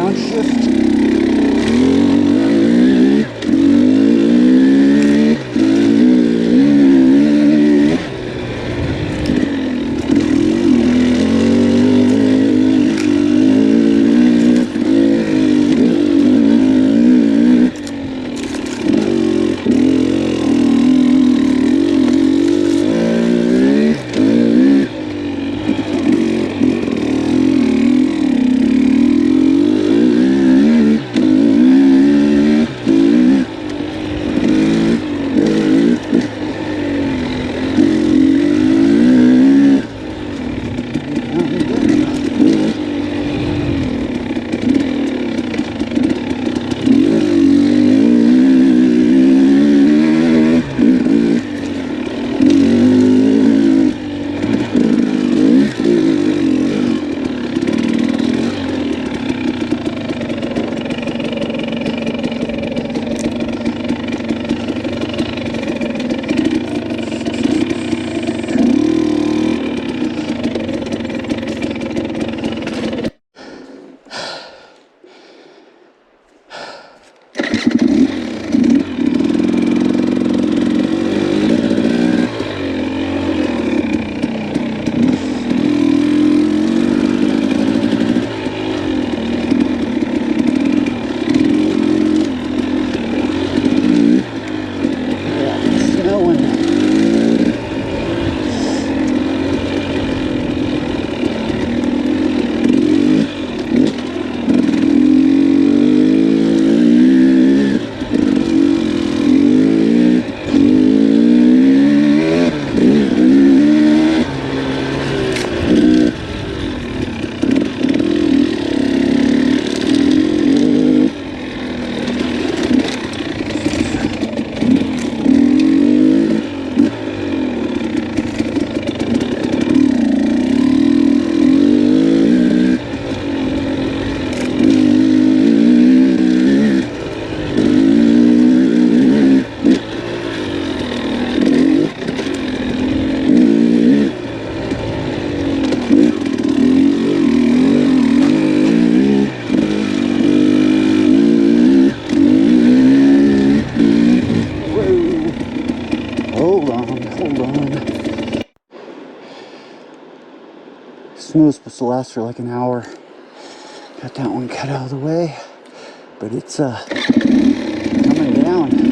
downshift. Snow's supposed to last for like an hour. Got that one cut out of the way, but it's coming down.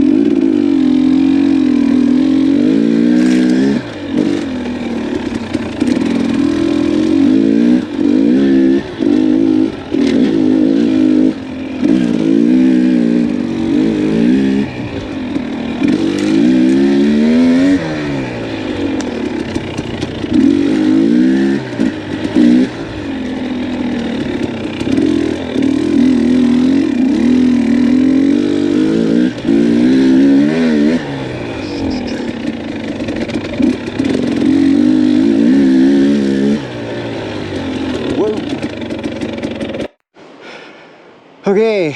Okay,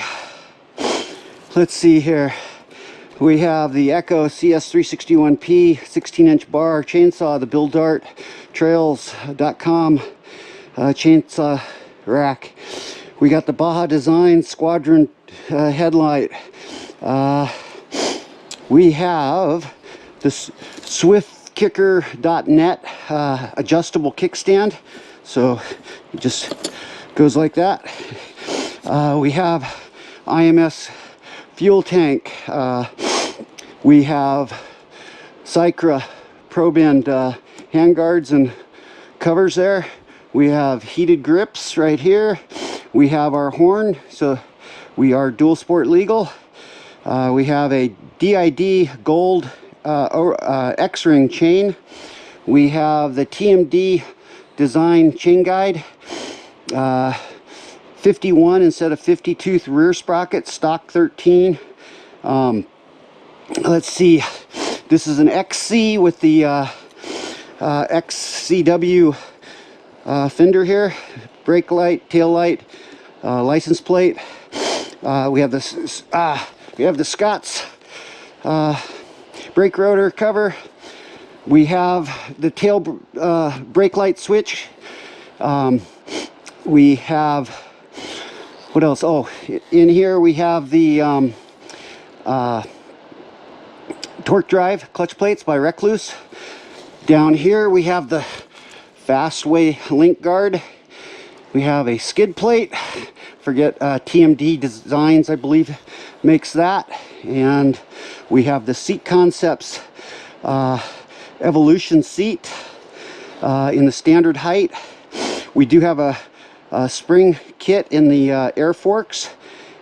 let's see here. We have the Echo CS361P 16-inch bar chainsaw, the Bill Dart Trails.com chainsaw rack. We got the Baja Design Squadron headlight. We have the SwiftKicker.net adjustable kickstand. So it just goes like that. We have IMS fuel tank. We have Cycra probe end handguards and covers there. We have heated grips right here. We have our horn, so we are dual sport legal. We have a DID gold X-ring chain. We have the TMD design chain guide. 51 instead of 50 tooth rear sprocket, stock 13. Let's see, this is an XC with the XCW fender here, brake light, tail light, license plate. We have the Scott's brake rotor cover. We have the tail brake light switch. We have what else? Oh, in here we have the torque drive clutch plates by Recluse. Down here we have the Fastway link guard. We have a skid plate. Forget TMD Designs, I believe, makes that. And we have the Seat Concepts Evolution seat in the standard height. We do have a spring kit in the air forks,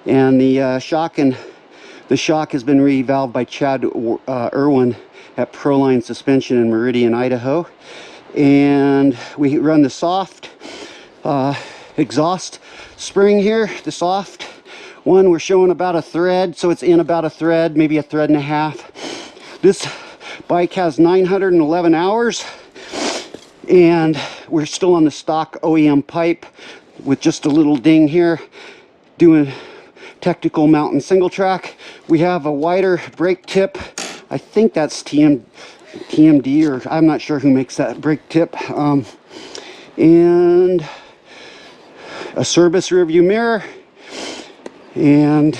and the shock has been revalved by Chad Irwin at Proline Suspension in Meridian, Idaho. And we run the soft exhaust spring here, the soft one. We're showing about a thread, so it's in about a thread, maybe a thread and a half. This bike has 911 hours, and we're still on the stock OEM pipe with just a little ding here, doing technical mountain single track. We have a wider brake tip. I think that's TMD, or I'm not sure who makes that brake tip. And a Service rear view mirror. And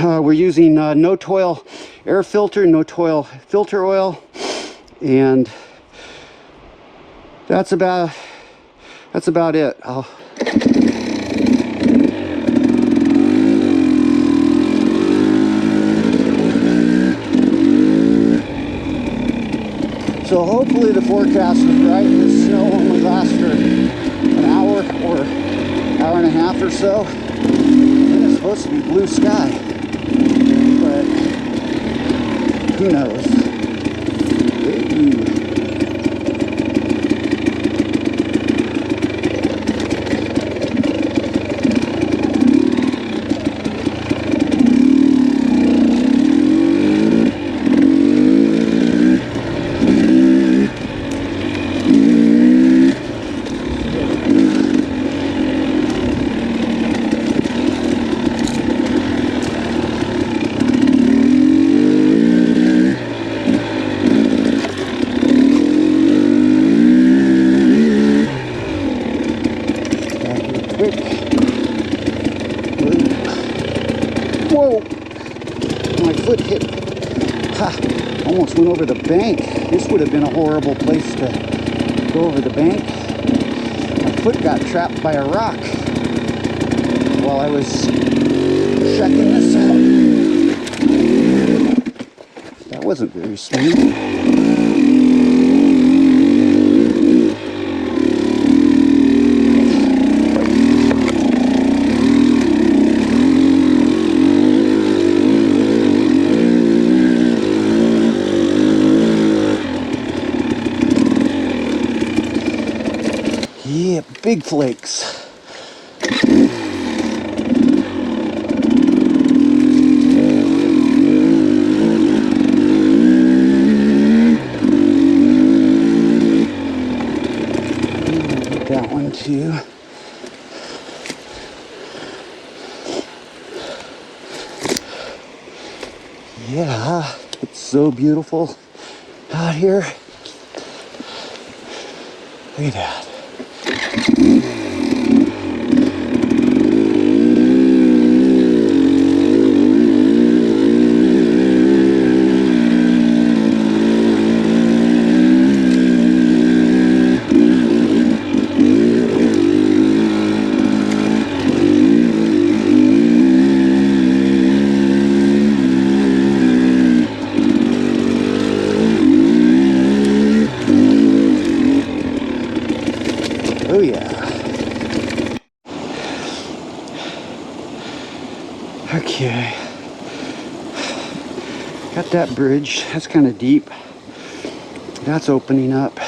we're using no toil air filter, no toil filter oil. And that's about it. So hopefully the forecast is right. The snow only lasts for an hour or hour and a half or so. And it's supposed to be blue sky, but who knows? Ooh. Whoa! My foot hit. Ha! Almost went over the bank. This would have been a horrible place to go over the bank. My foot got trapped by a rock while I was checking this out. That wasn't very smooth. Yeah, big flakes. That one too. Yeah, it's so beautiful out here. Look at that. Oh yeah. Okay. Got that bridge. That's kind of deep. That's opening up.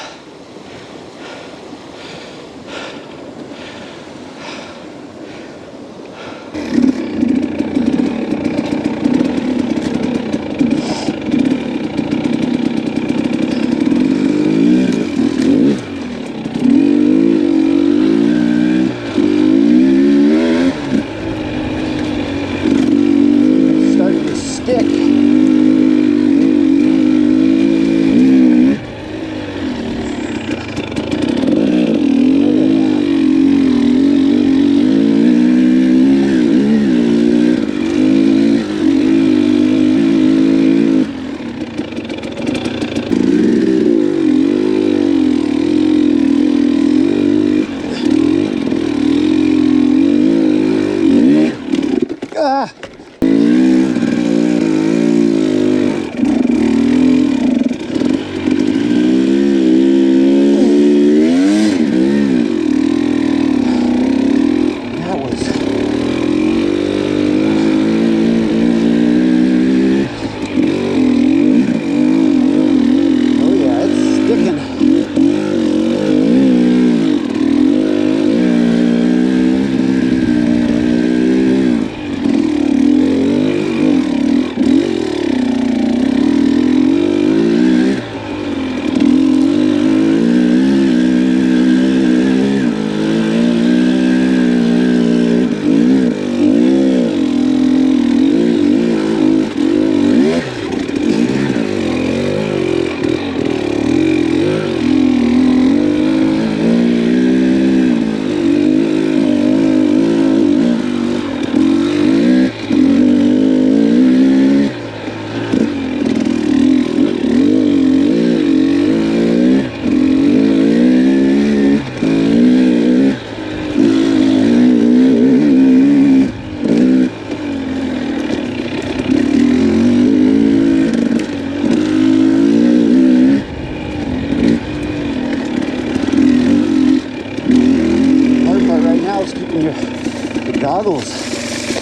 it's keeping the goggles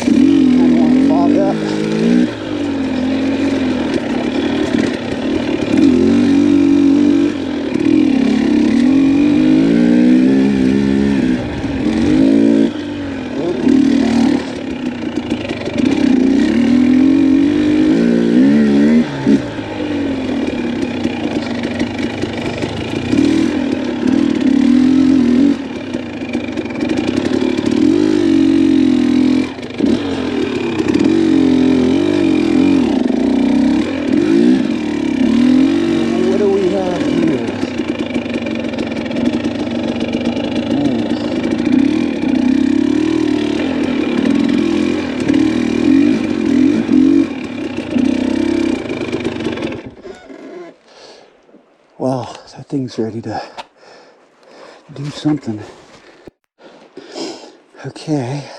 kind of want to fog up. Wow, that thing's ready to do something. Okay.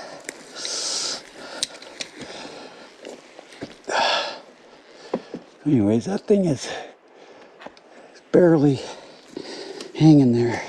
Anyways, that thing is barely hanging there.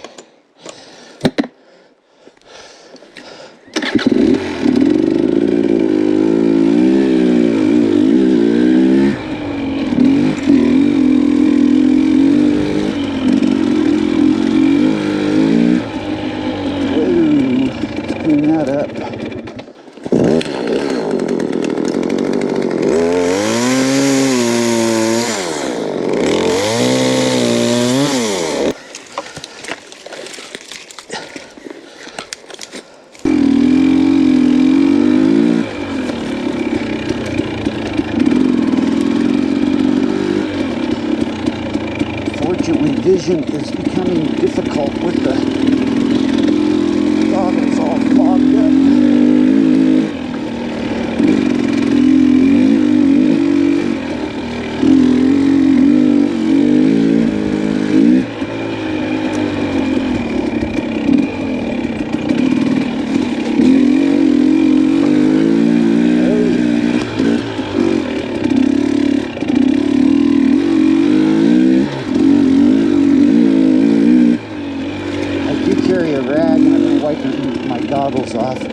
Unfortunately, vision is becoming difficult with the goggles all fogged up. Goggles off, but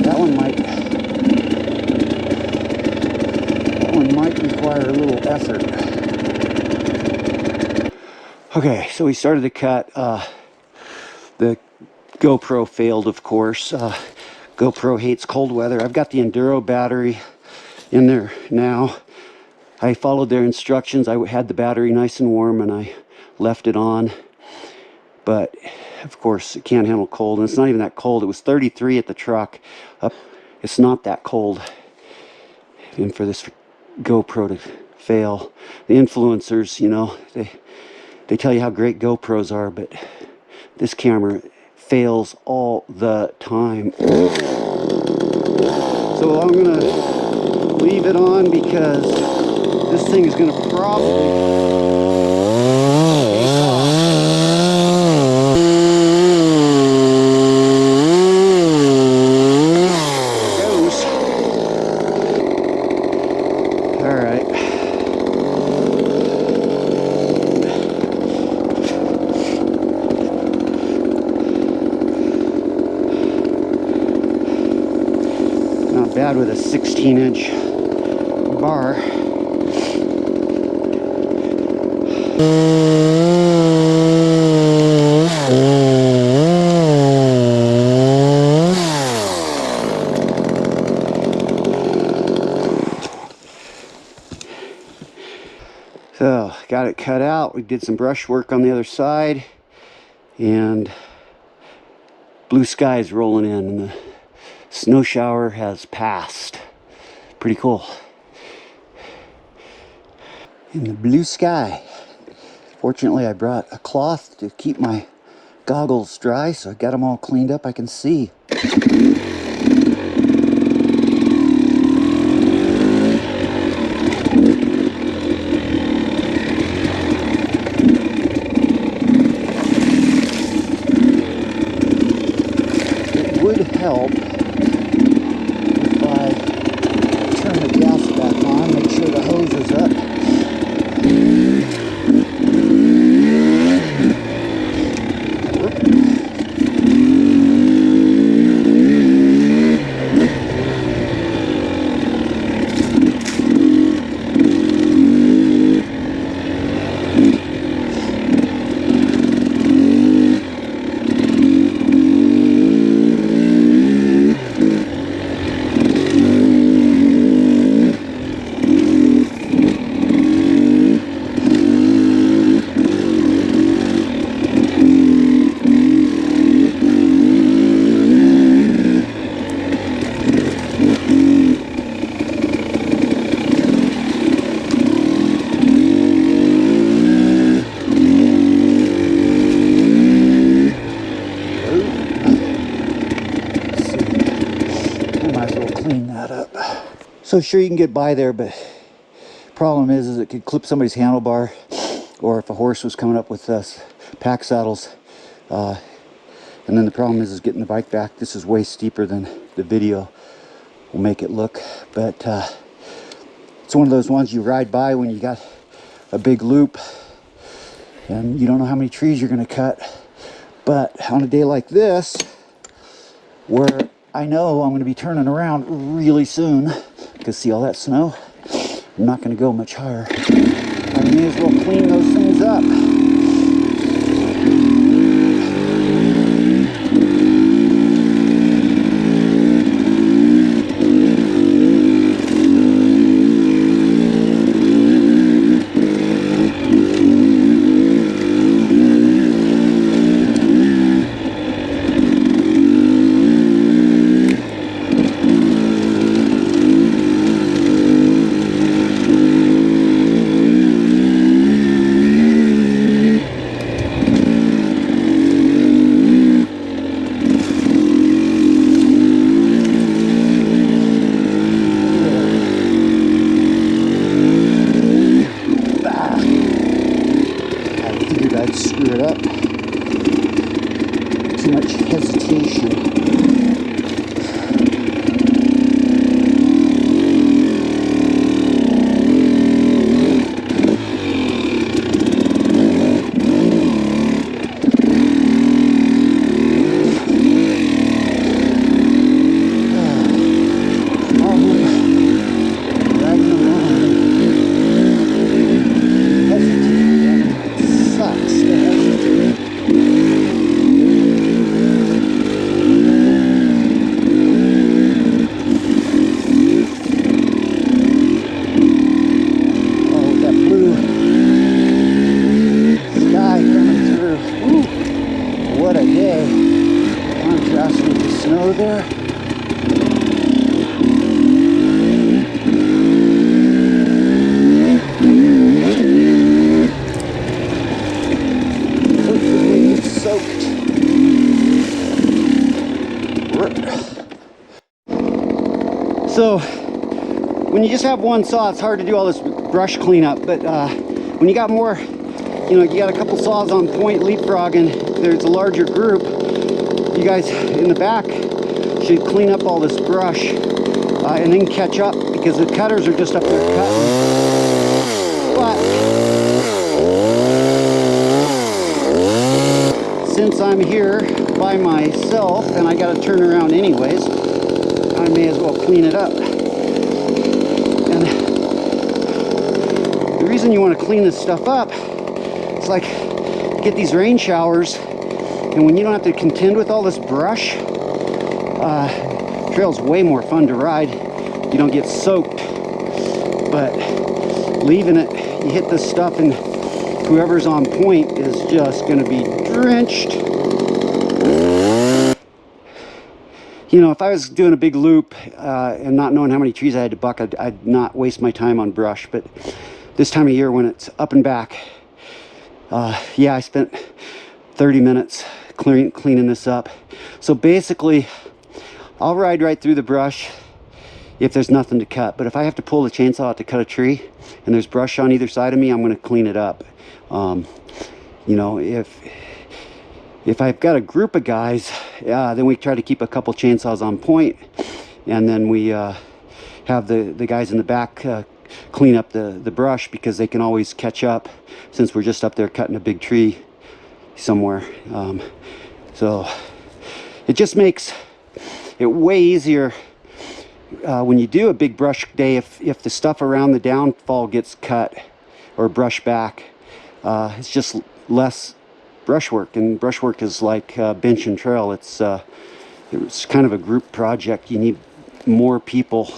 that one might require a little effort. Okay, so we started to cut. The GoPro failed, of course. GoPro hates cold weather. I've got the Enduro battery in there now. I followed their instructions. I had the battery nice and warm and I left it on, but of course it can't handle cold, and it's not even that cold. It was 33 at the truck. It's not that cold. And for this GoPro to fail, the influencers, you know, they tell you how great GoPros are, but this camera fails all the time. So I'm gonna leave it on because this thing is gonna probably bad with a 16-inch bar. So, got it cut out. We did some brush work on the other side, and blue sky is rolling in, and the snow shower has passed. Pretty cool. In the blue sky. Fortunately, I brought a cloth to keep my goggles dry, so I got them all cleaned up. I can see. It would help if I turn the gas back on, make sure the hose is up. that up. So sure, you can get by there, but problem is it could clip somebody's handlebar, or if a horse was coming up with pack saddles. And then the problem is getting the bike back. This is way steeper than the video will make it look, but it's one of those ones you ride by when you got a big loop and you don't know how many trees you're going to cut. But on a day like this, where I know I'm going to be turning around really soon, because see all that snow? I'm not going to go much higher. I may as well clean those things up. So when you just have one saw, it's hard to do all this brush cleanup, but when you got more, you know, you got a couple saws on point leapfrogging, there's a larger group, you guys in the back should clean up all this brush and then catch up, because the cutters are just up there cutting. But since I'm here by myself and I got to turn around anyways, I may as well clean it up. And the reason you want to clean this stuff up, it's like get these rain showers, and when you don't have to contend with all this brush, trail's way more fun to ride. You don't get soaked, but leaving it, you hit this stuff and whoever's on point is just going to be drenched. You know, if I was doing a big loop and not knowing how many trees I had to buck, I'd not waste my time on brush. But this time of year when it's up and back, yeah, I spent 30 minutes cleaning this up. So basically, I'll ride right through the brush if there's nothing to cut. But if I have to pull the chainsaw out to cut a tree and there's brush on either side of me, I'm going to clean it up. You know, if I've got a group of guys, then we try to keep a couple chainsaws on point, and then we have the guys in the back clean up the brush, because they can always catch up since we're just up there cutting a big tree somewhere. So it just makes it way easier when you do a big brush day. If the stuff around the downfall gets cut or brushed back, it's just less brushwork, and brushwork is like bench and trail. It's kind of a group project. You need more people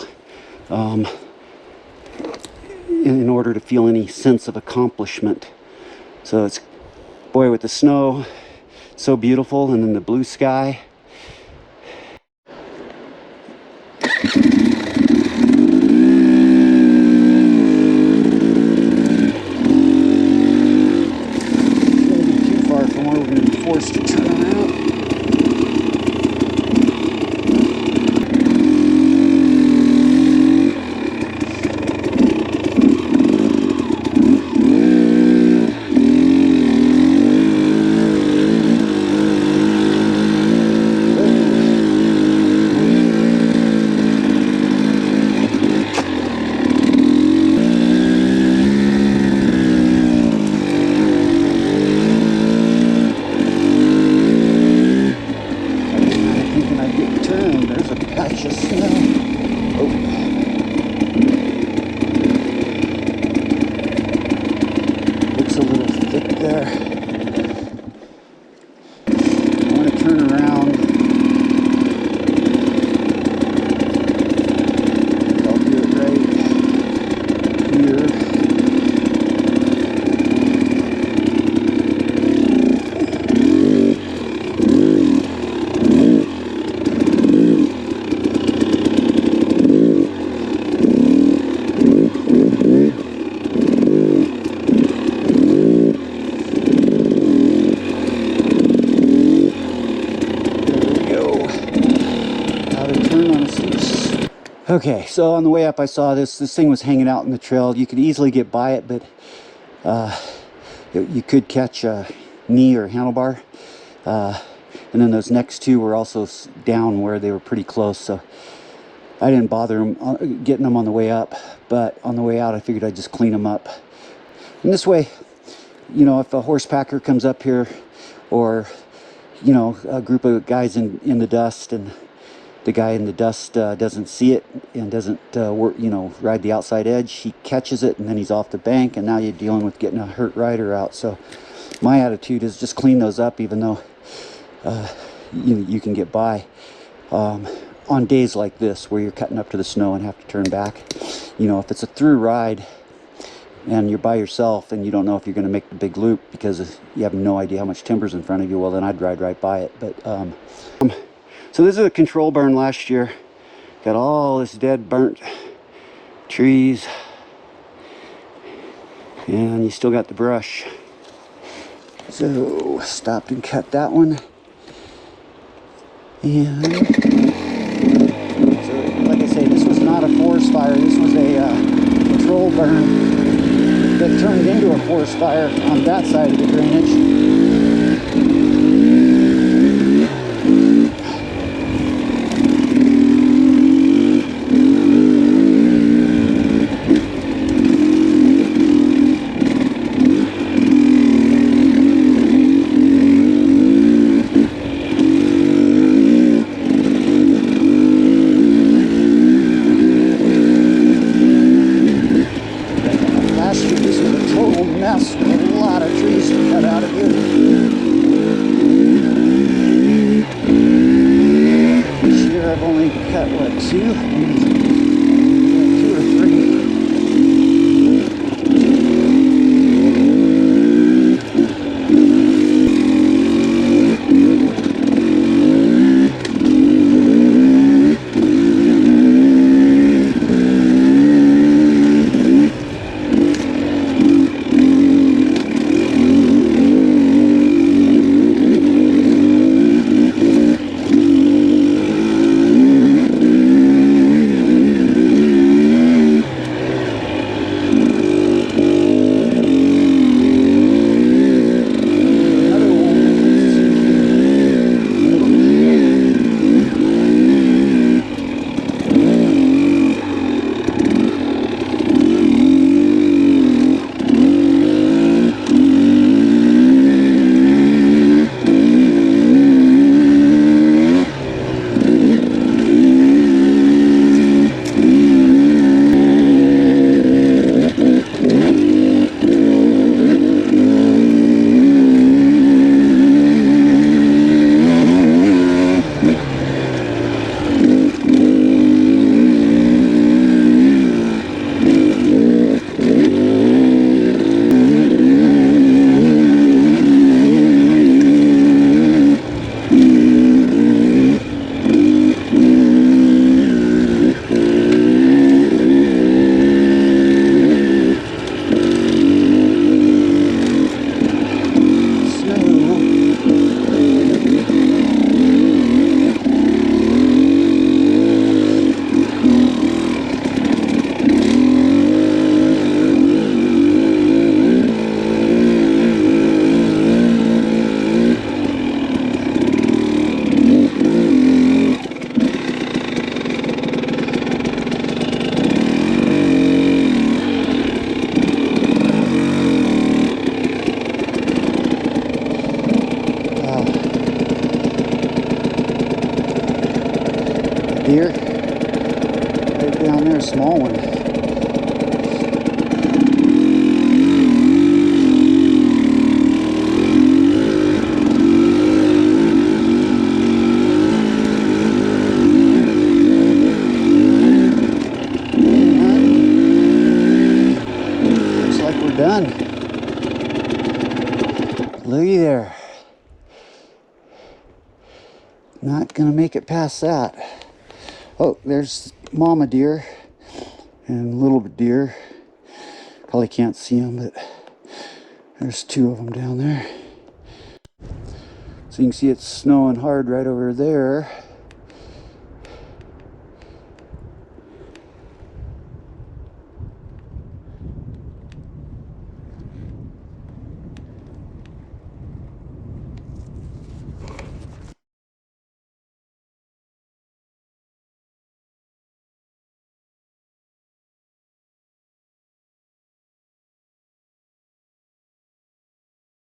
in order to feel any sense of accomplishment. So it's, boy, with the snow, so beautiful, and then the blue sky. Forced to turn around. turn, there's a patch of snow. Oh. Looks a little thick there. I want to turn around. I'll do it right here. Okay, so on the way up I saw this thing was hanging out in the trail. You could easily get by it, but you could catch a knee or handlebar. And then those next two were also down where they were pretty close, so I didn't bother getting them on the way up, but on the way out I figured I'd just clean them up. And this way, you know, if a horse packer comes up here, or, you know, a group of guys in the dust, and the guy in the dust doesn't see it and doesn't you know, ride the outside edge, he catches it and then he's off the bank, and now you're dealing with getting a hurt rider out. So my attitude is just clean those up, even though you can get by on days like this where you're cutting up to the snow and have to turn back. You know, if it's a through ride and you're by yourself and you don't know if you're going to make the big loop because you have no idea how much timber's in front of you, well, then I'd ride right by it. But so this is a control burn last year. Got all this dead burnt trees, and you still got the brush. So stopped and cut that one. And so, like I say, this was not a forest fire. This was a control burn that turned into a forest fire on that side of the drainage. deer. Right down there, a small one. Looks like we're done. Looky there. Not gonna make it past that. Oh, there's mama deer and little deer. Probably can't see them, but there's two of them down there. So you can see it's snowing hard right over there.